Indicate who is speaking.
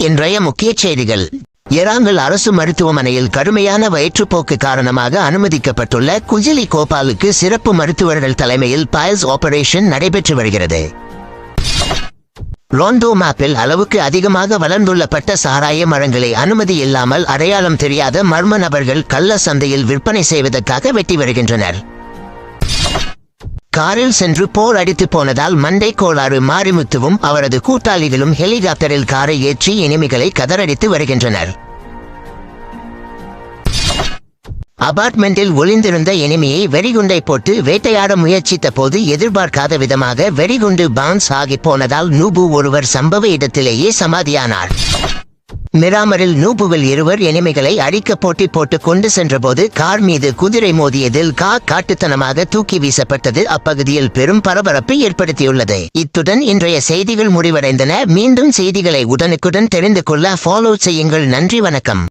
Speaker 1: இன்றைய முக்கிய செய்திகள். எராங்கல் அரசு மருத்துவமனையில் கடுமையான வயிற்றுப்போக்கு காரணமாக அனுமதிக்கப்பட்டுள்ள குஜிலி கோபாலுக்கு சிறப்பு மருத்துவர்கள் தலைமையில் பைல்ஸ் ஆபரேஷன் நடைபெற்று வருகிறது. ரோண்டோ மேப்பில் அளவுக்கு அதிகமாக வளர்ந்துள்ள பட்ட சாராய மரங்களை அனுமதி இல்லாமல் அடையாளம் தெரியாத மர்ம நபர்கள் கள்ள சந்தையில் விற்பனை செய்வதற்காக வெட்டி வருகின்றனர். காரில் சென்று போர் அடித்து போனதால் மண்டை கோளாறு மாரிமுத்துவும் அவரது கூட்டாளிகளும் ஹெலிகாப்டரில் காரை ஏற்றி எனிமிகளை கதறடித்து வருகின்றனர். அபார்ட்மெண்டில் ஒளிந்திருந்த எனிமியை வெடிகுண்டை போட்டு வேட்டையாட முயற்சித்த போது எதிர்பார்க்காத விதமாக வெடிகுண்டு பவுன்ஸ் ஆகி போனதால் நூபு ஒருவர் சம்பவ இடத்திலேயே சமாதியானார். மிராமரில் நூபுவில் இருவர் எனிமிகளை அடிக்க போட்டு கொண்டு சென்றபோது கார் மீது குதிரை மோதியதில் காட்டுத்தனமாக தூக்கி வீசப்பட்டது அப்பகுதியில் பெரும் பரபரப்பை ஏற்படுத்தியுள்ளது. இத்துடன் இன்றைய செய்திகள் முடிவடைந்தன. மீண்டும் செய்திகளை உடனுக்குடன் தெரிந்து கொள்ள ஃபாலோ செய்யுங்கள். நன்றி, வணக்கம்.